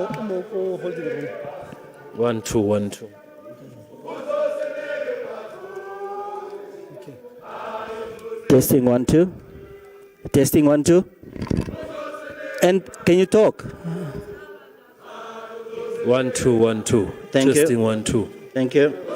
hold the room. 1 2 1 2. Okay. Testing 1 2. Testing 1 2. And can you talk? 1 2 1 2. Thank Testing you. 1 2. Thank you.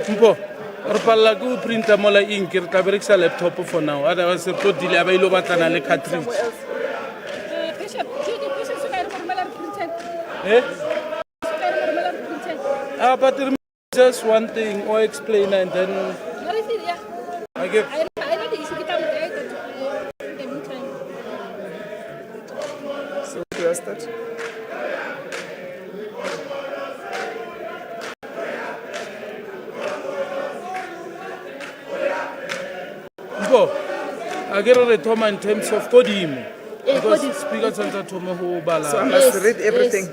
Mpo, re palla ke o printa mola ink re tla berekisa laptop for now. Otherwise re tlo dile ba ilo batlana le cartridge. Bishop, Bishop, should I remember printed? Eh? Should I remember printed? But just one thing or explain and then What is it? Yeah. I get I know the issue with in the meantime. So we are start. Mpo. I get re thoma in terms of kodimo. Because Kodimo. speaker tsantsa thoma ho bala. So I must read everything.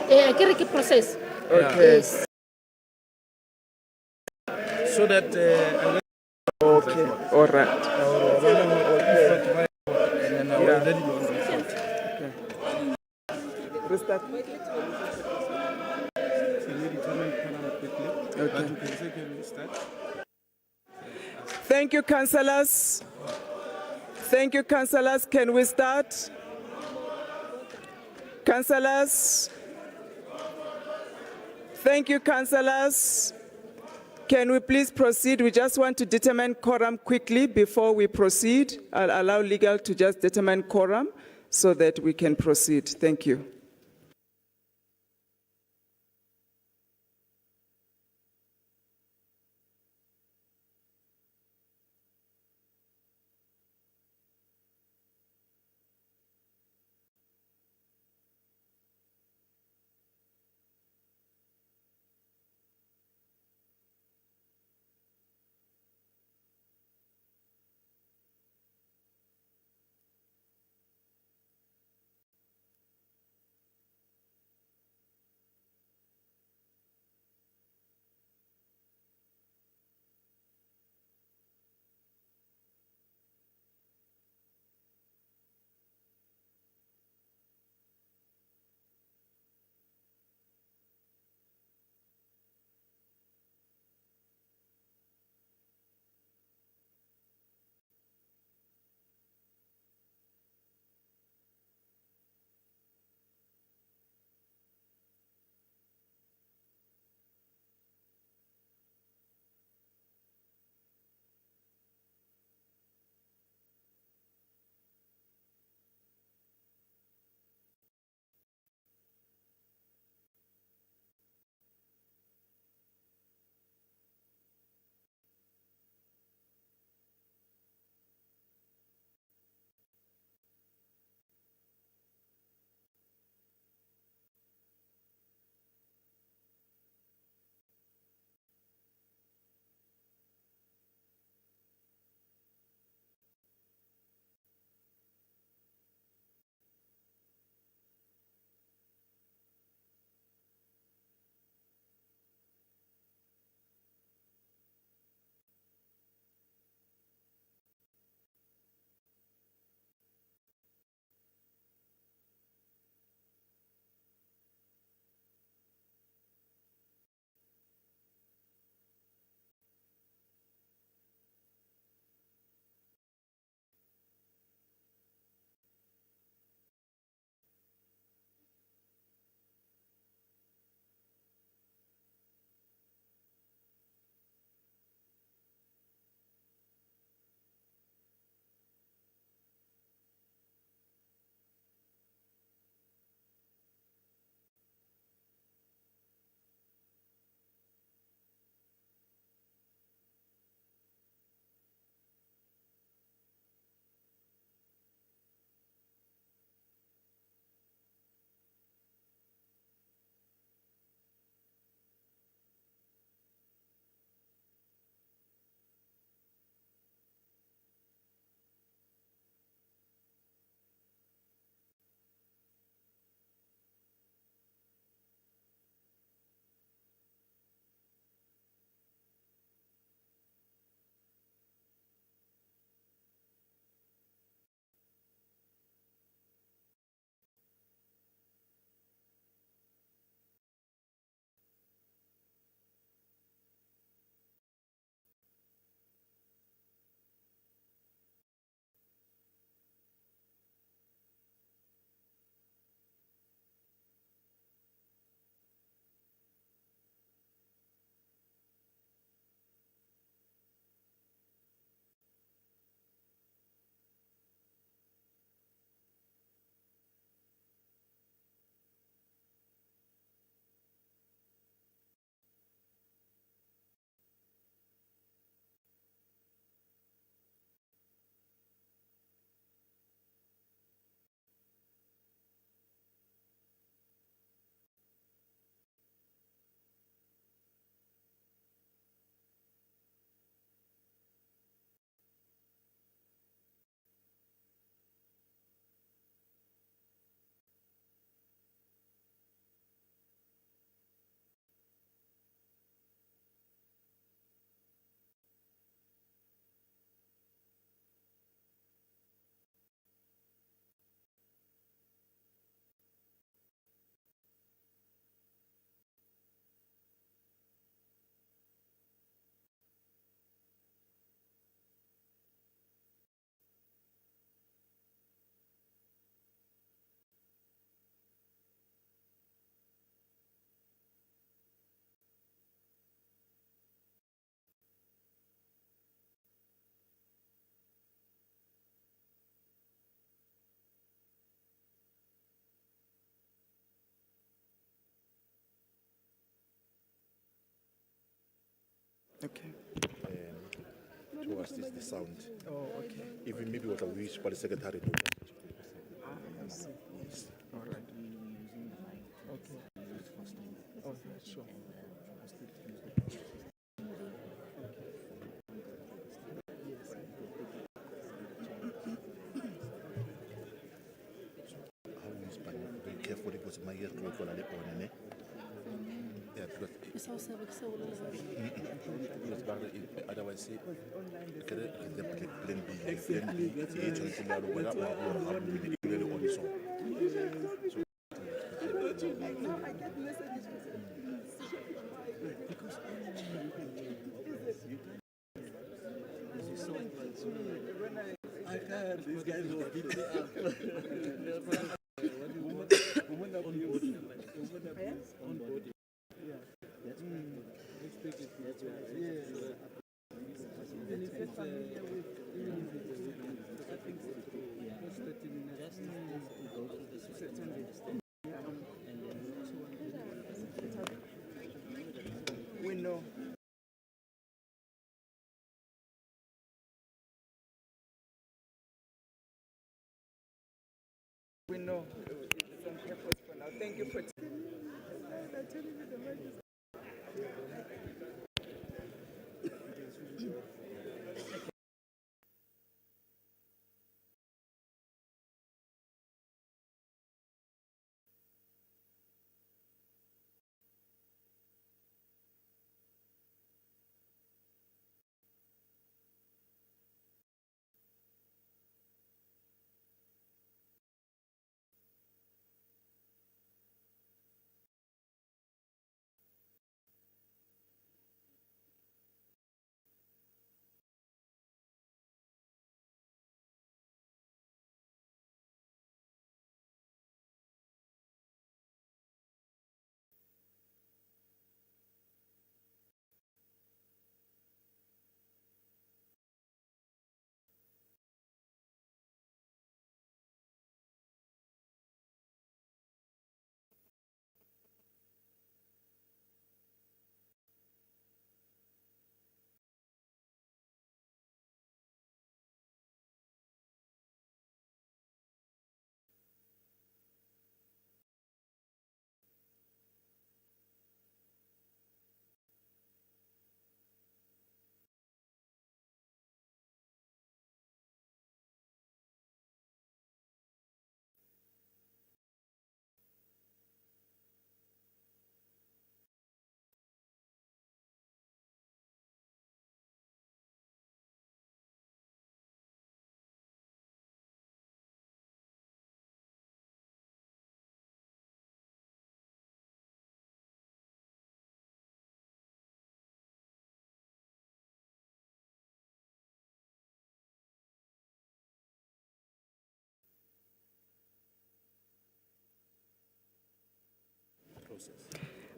Yeah, I get a process. Okay. Yes. So that I get Okay. All right. and then I will Yeah. let you on. Restart. Thank you, councillors. Thank you, councillors. Can we start? Councillors. Thank you, councillors. Can we please proceed? We just want to determine quorum quickly before we proceed. I'll allow legal to just determine quorum so that we can proceed. Thank you. Okay. Towards the sound. Oh, okay. Even maybe what I wish for the secretary to. I see. All right. Okay. Oh, sure. I always be careful because my ears close on the phone. Yeah, because otherwise, These guys will beat me up. We know. We know. It's on purpose for now. Thank you for.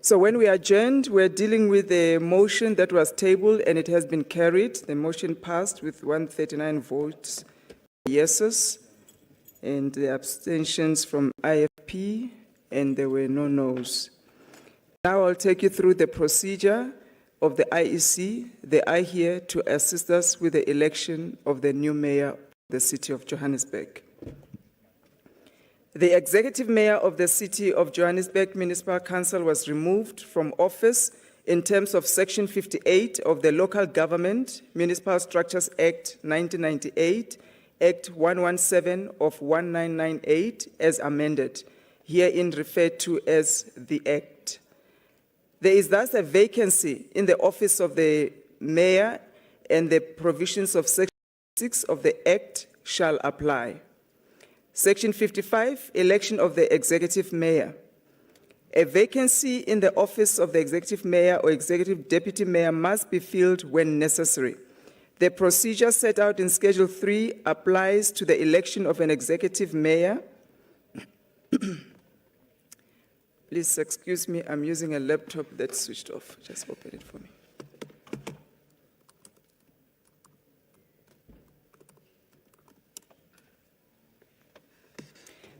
So when we adjourned, we're dealing with a motion that was tabled and it has been carried. The motion passed with 139 votes yeses and the abstentions from IFP, and there were no noes. Now I'll take you through the procedure of the IEC. They are here to assist us with the election of the new mayor of the city of Johannesburg. The executive mayor of the City of Johannesburg Municipal Council was removed from office in terms of Section 58 of the Local Government Municipal Structures Act 1998, Act 117 of 1998 as amended, herein referred to as the Act. There is thus a vacancy in the office of the mayor, and the provisions of Section 6 of the Act shall apply. Section 55, election of the executive mayor. A vacancy in the office of the executive mayor or executive deputy mayor must be filled when necessary. The procedure set out in Schedule 3 applies to the election of an executive mayor. Please excuse me, I'm using a laptop that's switched off. Just open it for me.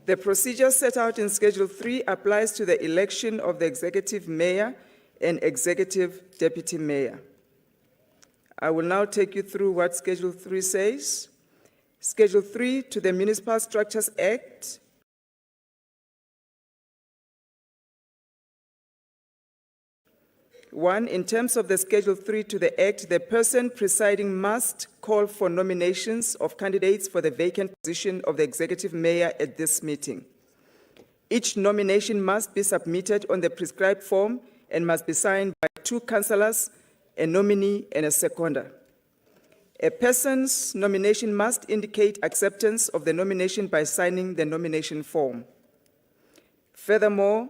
The procedure set out in Schedule 3 applies to the election of the executive mayor and executive deputy mayor. I will now take you through what Schedule 3 says. Schedule 3 to the Municipal Structures Act. One, in terms of the Schedule 3 to the Act, the person presiding must call for nominations of candidates for the vacant position of the Executive Mayor at this meeting. Each nomination must be submitted on the prescribed form and must be signed by 2 councillors, a nominee, and a seconder. A person's nomination must indicate acceptance of the nomination by signing the nomination form. Furthermore,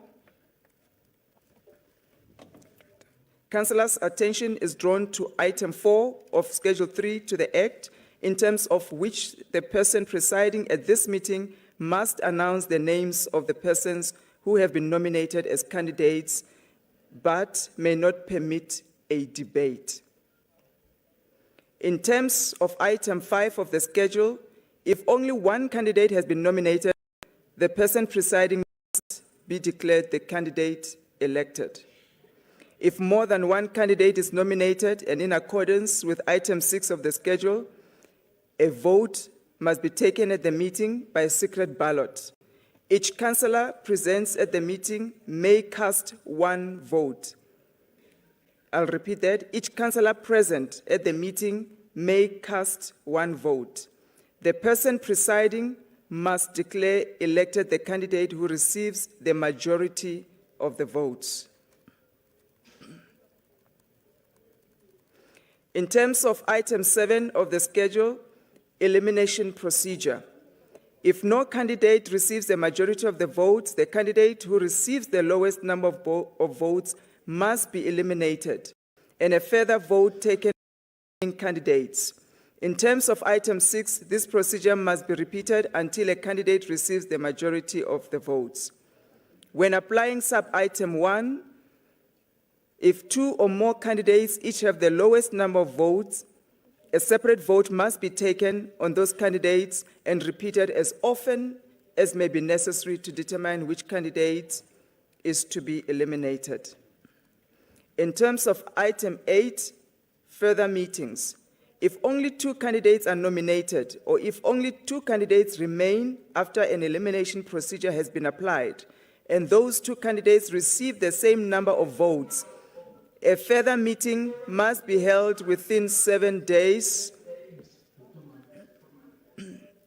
councillors' attention is drawn to item 4 of Schedule 3 to the Act, in terms of which the person presiding at this meeting must announce the names of the persons who have been nominated as candidates, but may not permit a debate. In terms of item 5 of the schedule, if only one candidate has been nominated, the person presiding must be declared the candidate elected. If more than one candidate is nominated, and in accordance with item 6 of the schedule, a vote must be taken at the meeting by a secret ballot. Each councillor present at the meeting may cast 1 vote. I'll repeat that. Each councillor present at the meeting may cast 1 vote. The person presiding must declare elected the candidate who receives the majority of the votes. In terms of item 7 of the schedule, elimination procedure. If no candidate receives the majority of the votes, the candidate who receives the lowest number of votes must be eliminated, and a further vote taken by candidates. In terms of item 6, this procedure must be repeated until a candidate receives the majority of the votes. When applying sub-item 1, if 2 or more candidates each have the lowest number of votes, a separate vote must be taken on those candidates and repeated as often as may be necessary to determine which candidate is to be eliminated. In terms of item 8, further meetings, if only 2 candidates are nominated, or if only 2 candidates remain after an elimination procedure has been applied, and those 2 candidates receive the same number of votes, a further meeting must be held within 7 days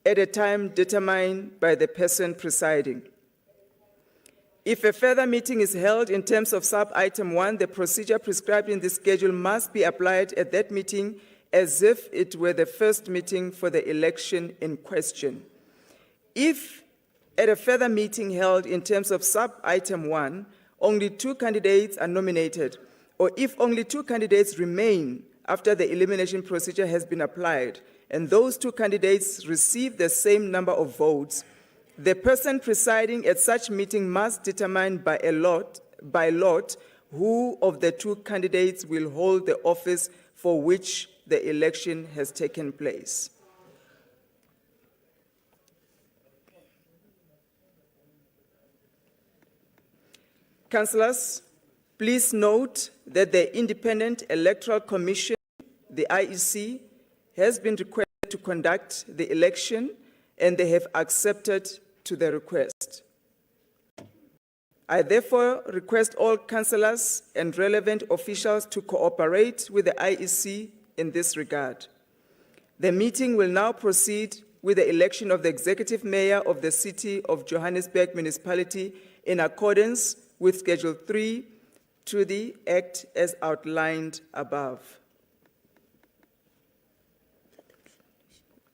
at a time determined by the person presiding. If a further meeting is held in terms of sub-item 1, the procedure prescribed in this schedule must be applied at that meeting as if it were the first meeting for the election in question. If at a further meeting held in terms of sub-item 1, only 2 candidates are nominated, or if only 2 candidates remain after the elimination procedure has been applied, and those 2 candidates receive the same number of votes, the person presiding at such meeting must determine by lot who of the 2 candidates will hold the office for which the election has taken place. Councillors, please note that the Independent Electoral Commission, the IEC, has been requested to conduct the election, and they have accepted to the request. I therefore request all councillors and relevant officials to cooperate with the IEC in this regard. The meeting will now proceed with the election of the Executive Mayor of the City of Johannesburg Municipality in accordance with Schedule 3 to the Act as outlined above.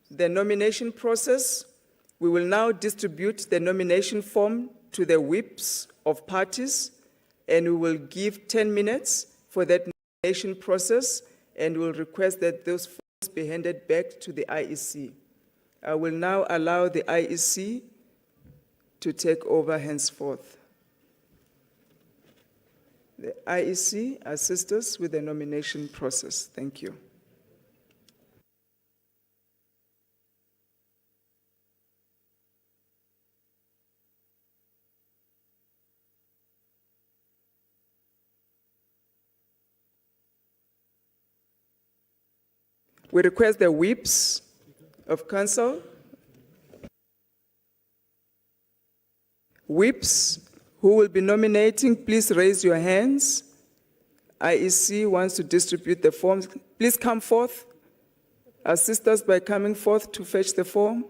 The nomination process. We will now distribute the nomination form to the whips of parties, and we will give 10 minutes for that nomination process, and we'll request that those forms be handed back to the IEC. I will now allow the IEC to take over henceforth. The IEC assist us with the nomination process. Thank you. We request the whips of council. Whips who will be nominating, please raise your hands. IEC wants to distribute the forms. Please come forth. Assist us by coming forth to fetch the form.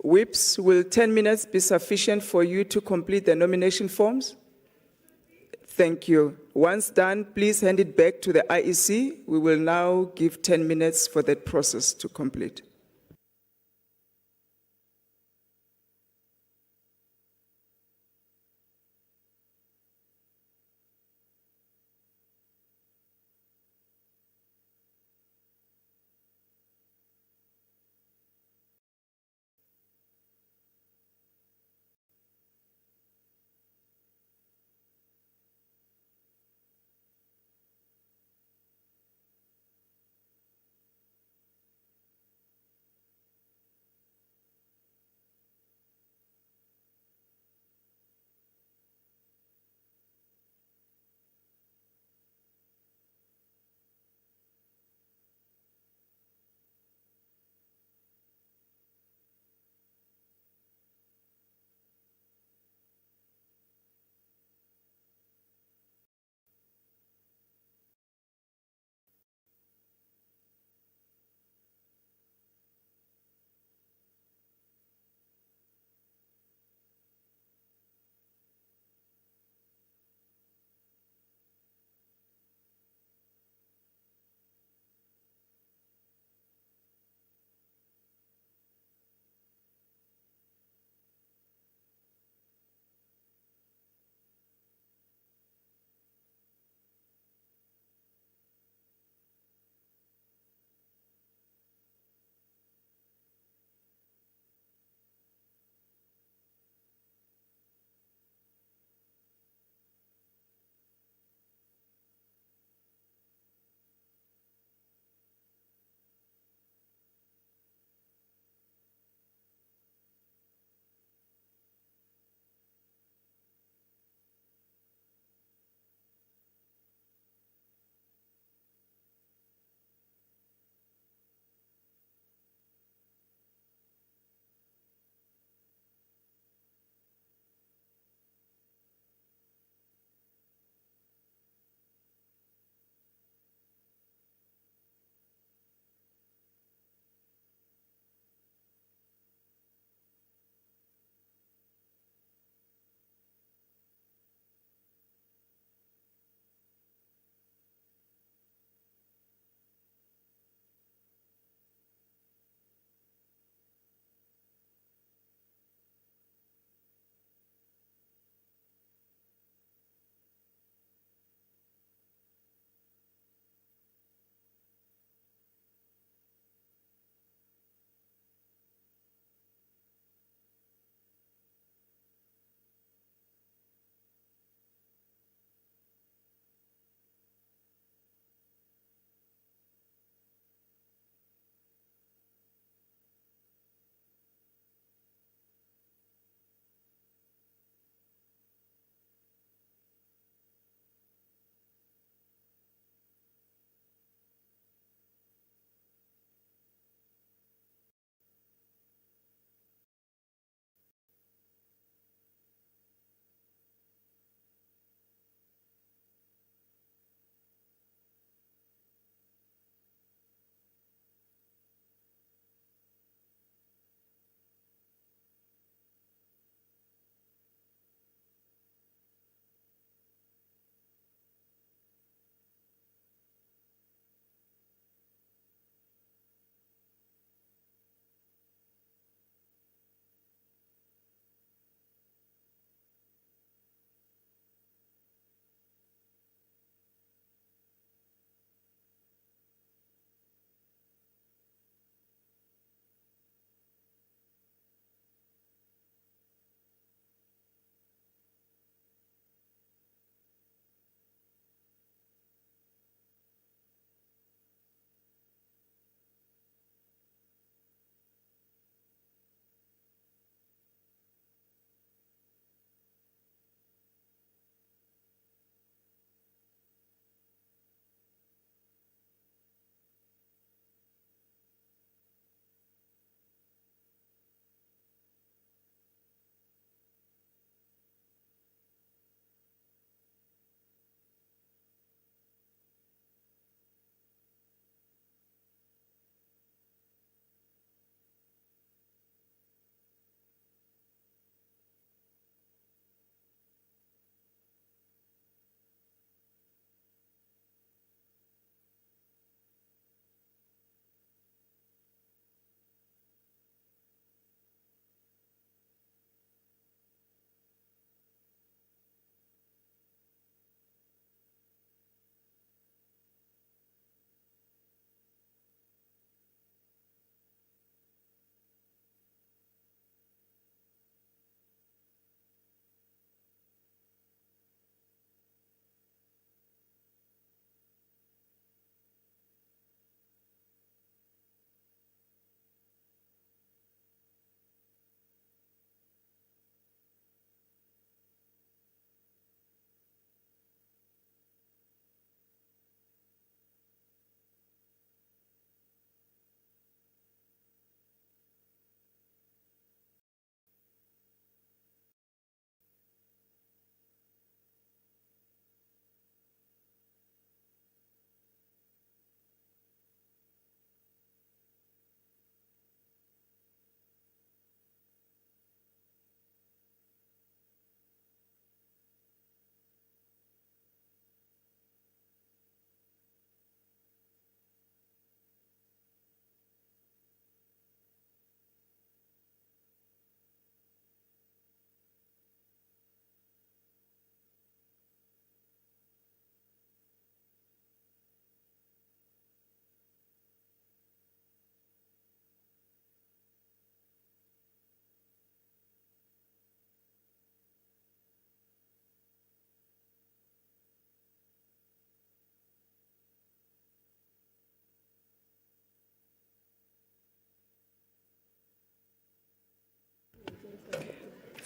Whips, will 10 minutes be sufficient for you to complete the nomination forms? Thank you. Once done, please hand it back to the IEC. We will now give 10 minutes for that process to complete.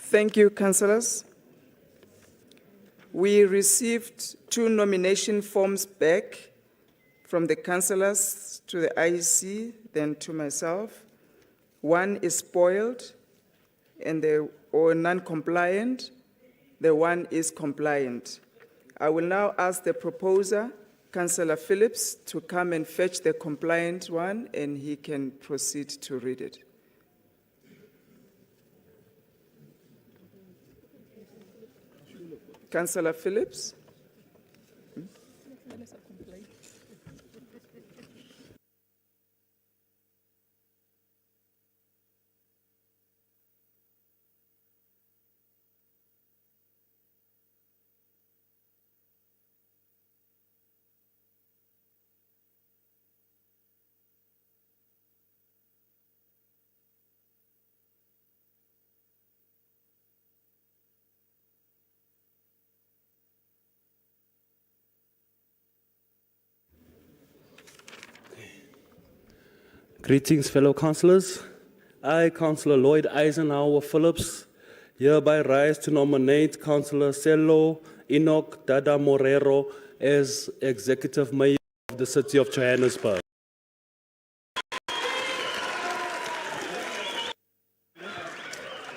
Thank you, councillors. We received 2 nomination forms back from the councillors to the IEC, then to myself. One is spoiled or non-compliant. The one is compliant. I will now ask the proposer, Councillor Phillips, to come and fetch the compliant one, and he can proceed to read it. Councillor Phillips. Greetings, fellow councillors. I, Councillor Lloyd Eisenhower Phillips, hereby rise to nominate Councillor Sello Enoch Dada Morero as Executive Mayor of the City of Johannesburg.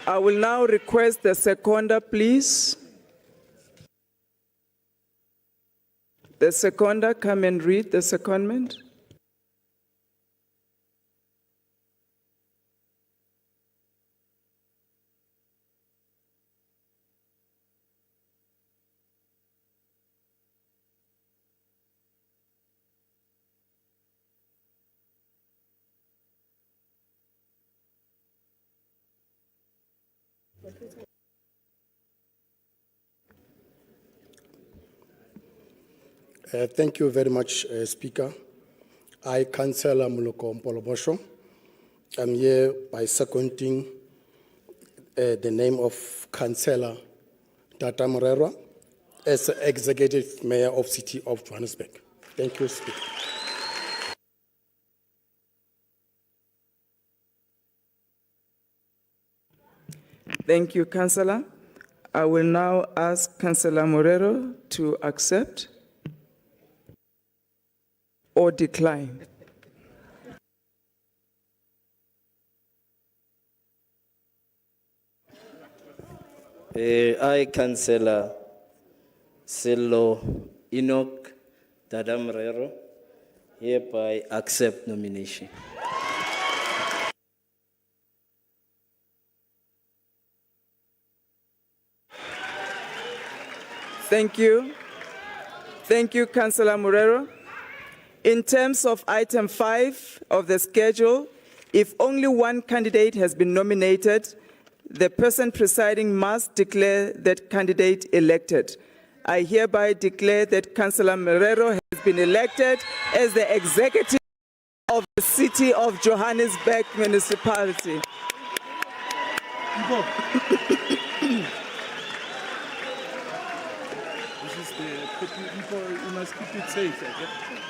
I will now request the seconder, please. The seconder, come and read the secondment. Thank you very much, Speaker. I, Councillor Muloko Mpolobosho, am here by seconding the name of Councillor Tata Morero as Executive Mayor of City of Johannesburg. Thank you, Speaker. Thank you, Councillor. I will now ask Councillor Morero to accept or decline. I, Councillor Sello Enoch Dada Morero, hereby accept nomination. Thank you. Thank you, Councillor Morero. In terms of item 5 of the schedule, if only one candidate has been nominated, the person presiding must declare that candidate elected. I hereby declare that Councillor Morero has been elected as the executive of the City of Johannesburg Municipality. This is the people, you must keep it safe. Okay?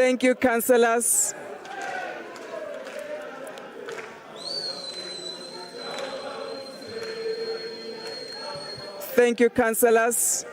Thank you, councillors. Thank you, councillors.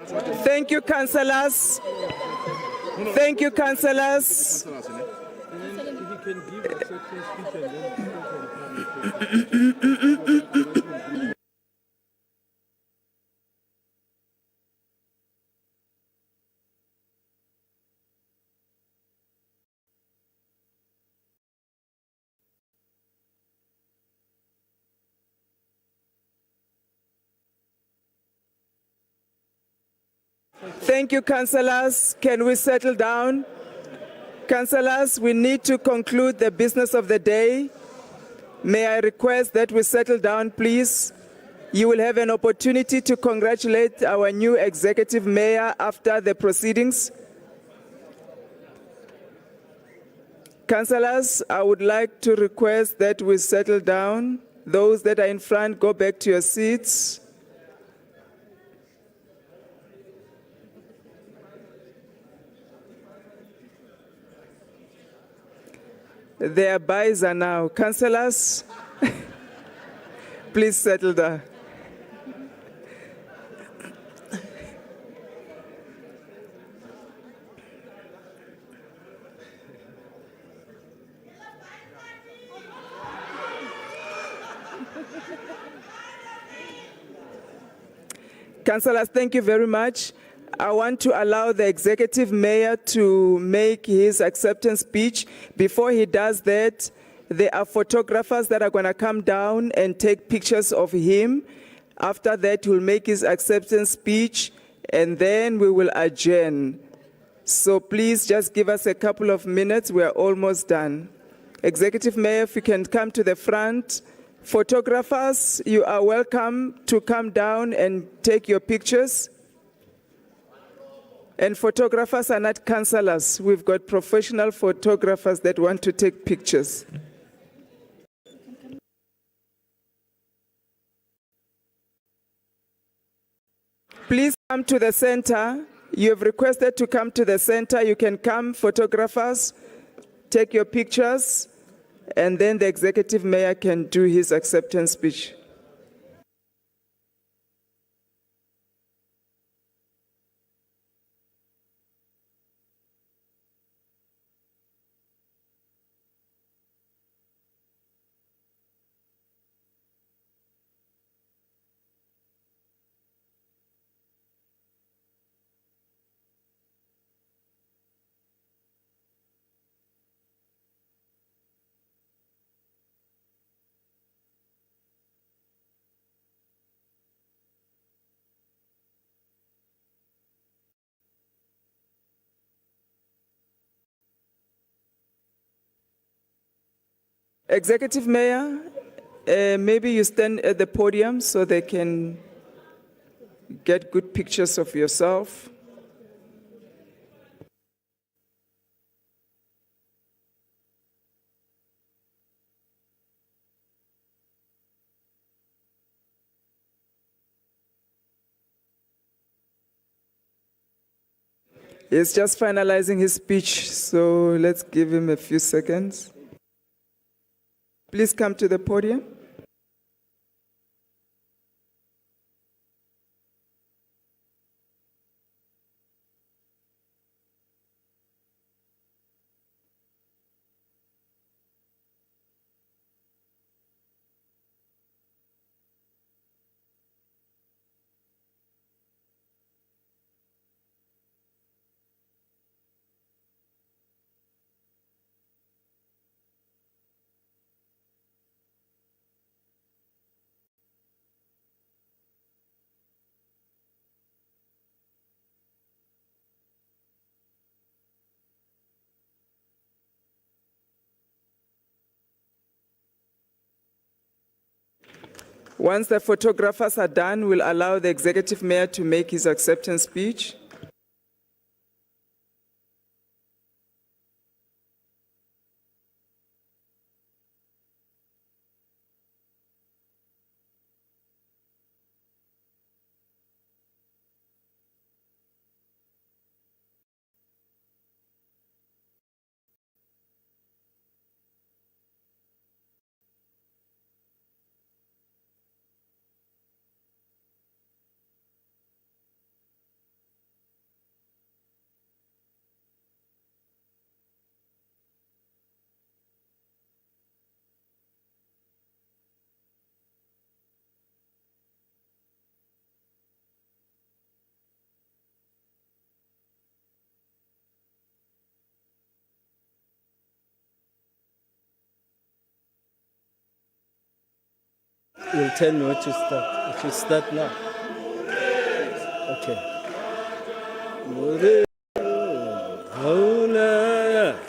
Thank you, councillors. Thank you, councillors. Thank you, councillors. Can we settle down? Councillors, we need to conclude the business of the day. May I request that we settle down, please? You will have an opportunity to congratulate our new executive mayor after the proceedings. Councillors, I would like to request that we settle down. Those that are in front, go back to your seats. Their buys are now. Councillors, please settle down. Councillors, thank you very much. I want to allow the executive mayor to make his acceptance speech. Before he does that, there are photographers that are going to come down and take pictures of him. After that, he'll make his acceptance speech, and then we will adjourn. So please just give us a couple of minutes. We are almost done. Executive Mayor, if you can come to the front. Photographers, you are welcome to come down and take your pictures. And photographers are not councillors. We've got professional photographers that want to take pictures. Please come to the center. You have requested to come to the center. You can come, photographers, take your pictures, and then the executive mayor can do his acceptance speech. Executive Mayor, maybe you stand at the podium so they can get good pictures of yourself. He's just finalizing his speech, so let's give him a few seconds. Please come to the podium. Once the photographers are done, we'll allow the executive mayor to make his acceptance speech. You'll tell me what to start. If you start now. Okay. Hola.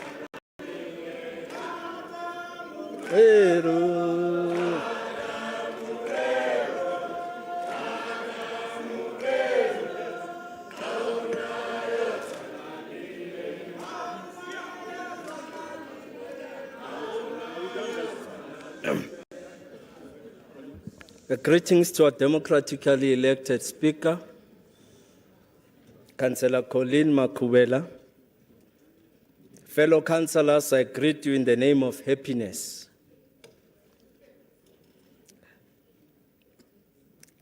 Greetings to our democratically elected Speaker, Councillor Colleen Makubela. Fellow councillors, I greet you in the name of happiness.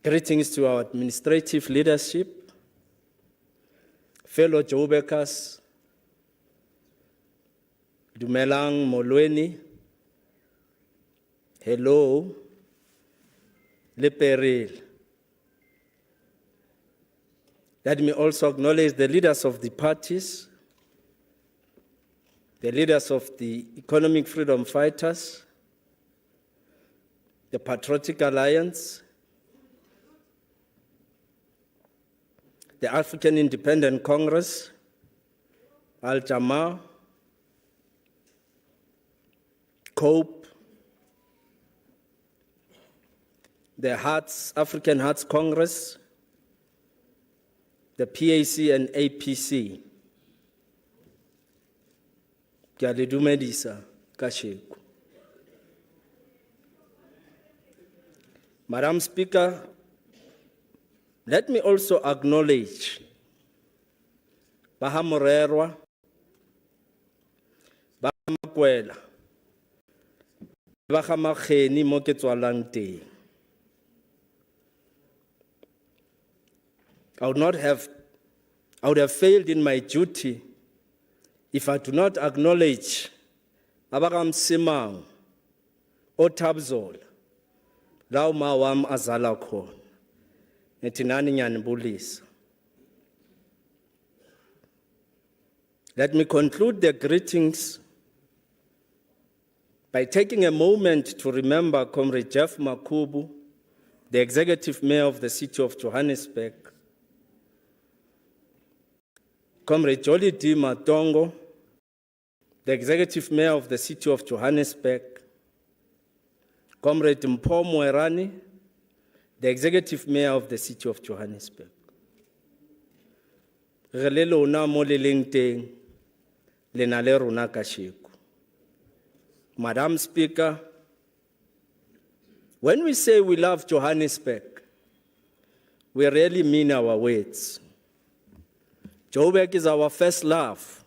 Greetings to our administrative leadership, fellow Joburgers, Dumelang Molweni, hello, Leperil. Let me also acknowledge the leaders of the parties, the leaders of the Economic Freedom Fighters, the Patriotic Alliance, the African Independent Congress, Al-Jamaa, COPE, the African Hearts Congress, the PAC and APC. Ke a le dumedisa kasheko. Madam Speaker, let me also acknowledge Baha Morerwa, Baha Makwela, Baha Makheni mo ke tswalang teng. I would have failed in my duty if I do not acknowledge Abagam Simang, Otabzol, Lau Mawam Azalakon, Netinani Nyanbulis. Let me conclude the greetings by taking a moment to remember Comrade Jeff Makubu, the Executive Mayor of the City of Johannesburg, Comrade Jolly D. Matongo, the Executive Mayor of the City of Johannesburg, Comrade Mpho Moerane, the Executive Mayor of the City of Johannesburg. Re le lona mo le leng teng, le na le rona kasheko. Madam Speaker, when we say we love Johannesburg, we really mean our words. Joburg is our first love.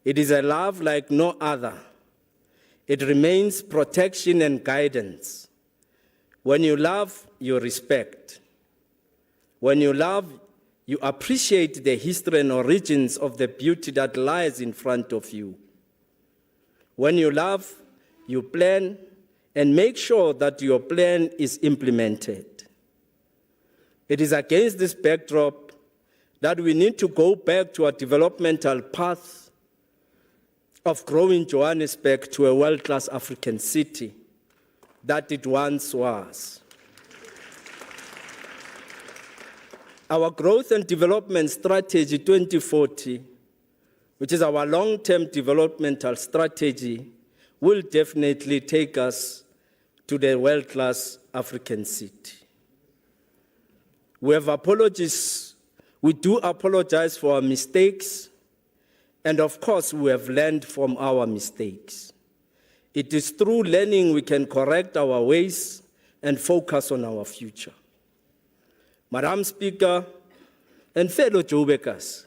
It is a love like no other. It remains protection and guidance. When you love, you respect. When you love, you appreciate the history and origins of the beauty that lies in front of you. When you love, you plan and make sure that your plan is implemented. It is against this backdrop that we need to go back to a developmental path of growing Johannesburg to a world-class African city that it once was. Our Growth and Development Strategy 2040, which is our long-term developmental strategy, will definitely take us to the world-class African city. We do apologize for our mistakes, and of course, we have learned from our mistakes. It is through learning we can correct our ways and focus on our future. Madam Speaker and fellow Joburgers,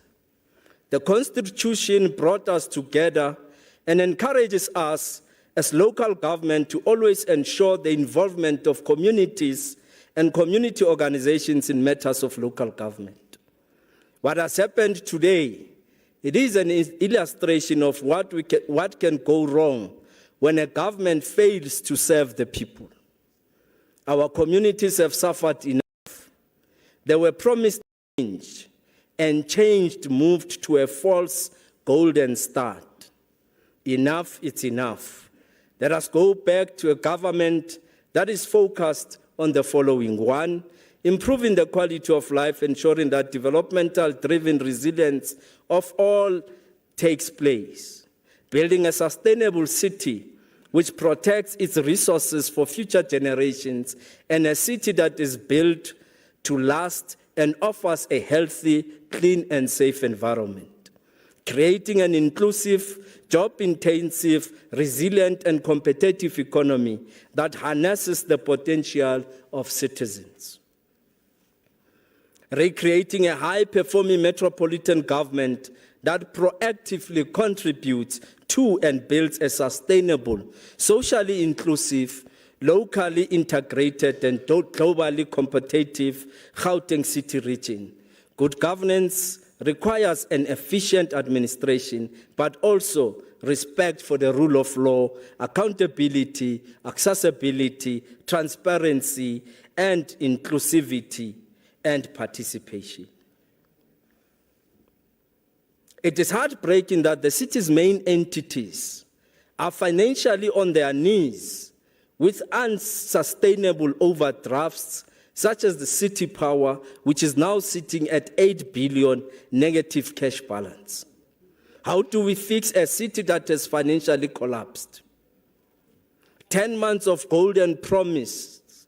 the Constitution brought us together and encourages us as local government to always ensure the involvement of communities and community organizations in matters of local government. What has happened today, it is an illustration of what can go wrong when a government fails to serve the people. Our communities have suffered enough. They were promised change, and change moved to a false golden start. Enough, it's enough. Let us go back to a government that is focused on the following. 1, improving the quality of life, ensuring that developmental-driven resilience of all takes place. Building a sustainable city which protects its resources for future generations, and a city that is built to last and offers a healthy, clean, and safe environment. Creating an inclusive, job-intensive, resilient, and competitive economy that harnesses the potential of citizens. Recreating a high-performing metropolitan government that proactively contributes to and builds a sustainable, socially inclusive, locally integrated, and globally competitive Gauteng city region. Good governance requires an efficient administration, but also respect for the rule of law, accountability, accessibility, transparency, and inclusivity and participation. It is heartbreaking that the city's main entities are financially on their knees with unsustainable overdrafts, such as the City Power, which is now sitting at 8 billion negative cash balance. How do we fix a city that has financially collapsed? 10 months of golden promise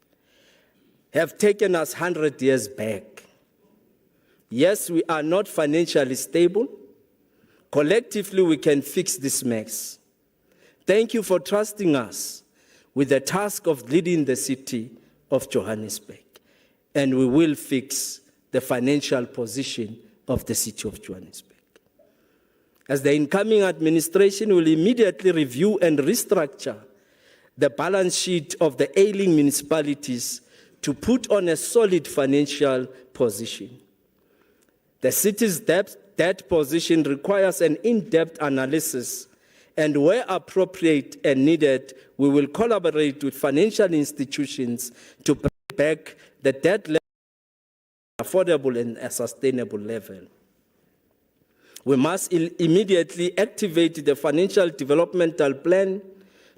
have taken us 100 years back. Yes, we are not financially stable. Collectively, we can fix this mess. Thank you for trusting us with the task of leading the city of Johannesburg. And we will fix the financial position of the city of Johannesburg. As the incoming administration will immediately review and restructure the balance sheet of the ailing municipalities to put on a solid financial position. The city's debt position requires an in-depth analysis, and where appropriate and needed, we will collaborate with financial institutions to bring back the debt level to affordable and a sustainable level. We must immediately activate the financial developmental plan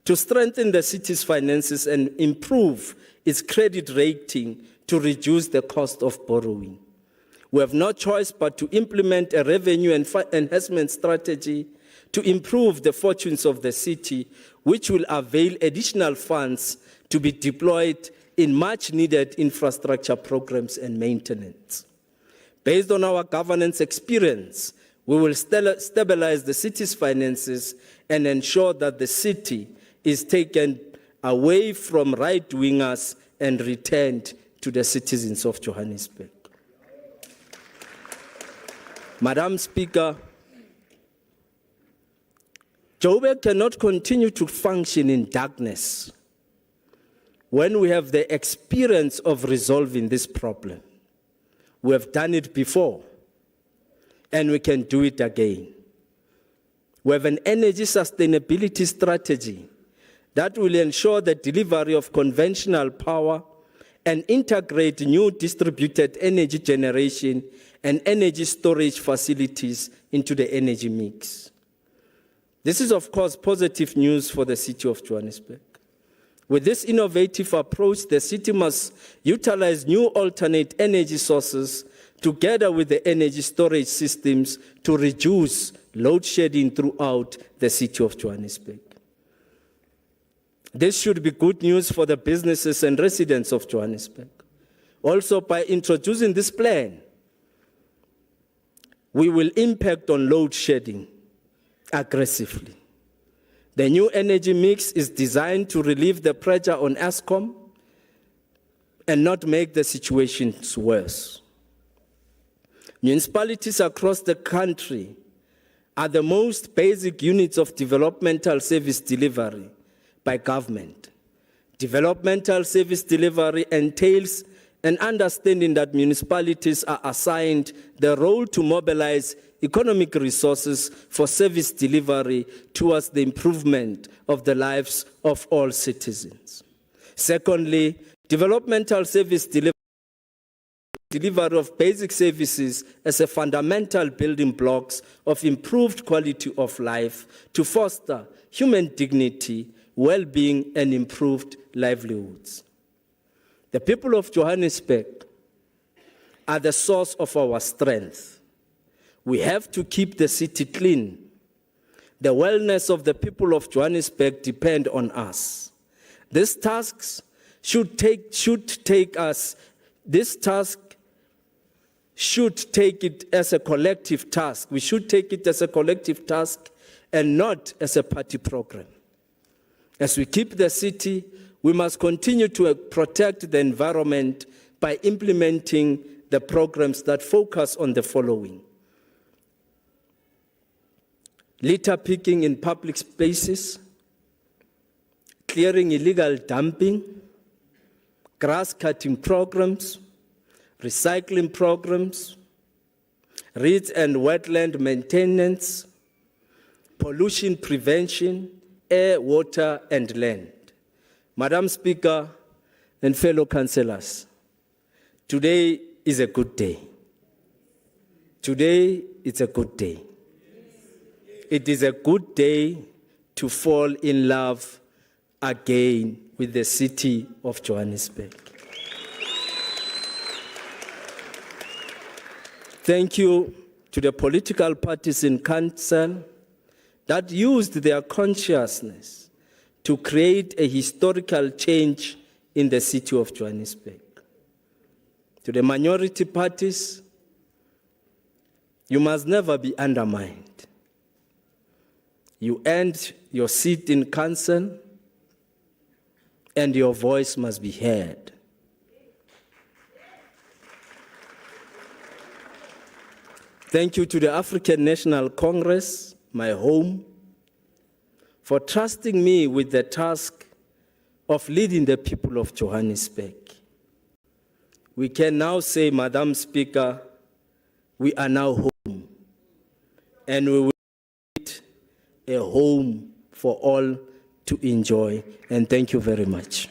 to strengthen the city's finances and improve its credit rating to reduce the cost of borrowing. We have no choice but to implement a revenue and enhancement strategy to improve the fortunes of the city, which will avail additional funds to be deployed in much-needed infrastructure programs and maintenance. Based on our governance experience, we will stabilize the city's finances and ensure that the city is taken away from right-wingers and returned to the citizens of Johannesburg. Madam Speaker, Joburg cannot continue to function in darkness when we have the experience of resolving this problem. We have done it before, and we can do it again. We have an energy sustainability strategy that will ensure the delivery of conventional power and integrate new distributed energy generation and energy storage facilities into the energy mix. This is, of course, positive news for the city of Johannesburg. With this innovative approach, the city must utilize new alternate energy sources together with the energy storage systems to reduce load shedding throughout the city of Johannesburg. This should be good news for the businesses and residents of Johannesburg. Also, by introducing this plan, we will impact on load shedding aggressively. The new energy mix is designed to relieve the pressure on Eskom and not make the situations worse. Municipalities across the country are the most basic units of developmental service delivery by government. Developmental service delivery entails an understanding that municipalities are assigned the role to mobilize economic resources for service delivery towards the improvement of the lives of all citizens. Secondly, developmental service delivery of basic services as a fundamental building blocks of improved quality of life to foster human dignity, well-being, and improved livelihoods. The people of Johannesburg are the source of our strength. We have to keep the city clean. The wellness of the people of Johannesburg depend on us. This task should take it as a collective task. We should take it as a collective task and not as a party program. As we keep the city, we must continue to protect the environment by implementing the programs that focus on the following: litter picking in public spaces, clearing illegal dumping, grass cutting programs, recycling programs, reeds and wetland maintenance, pollution prevention, air, water, and land. Madam Speaker and fellow councillors, today is a good day. Today is a good day. It is a good day to fall in love again with the city of Johannesburg. Thank you to the political parties in council that used their consciousness to create a historical change in the city of Johannesburg. To the minority parties, you must never be undermined. You earned your seat in council, and your voice must be heard. Thank you to the African National Congress, my home, for trusting me with the task of leading the people of Johannesburg. We can now say, Madam Speaker, we are now home, and we will create a home for all to enjoy. And thank you very much.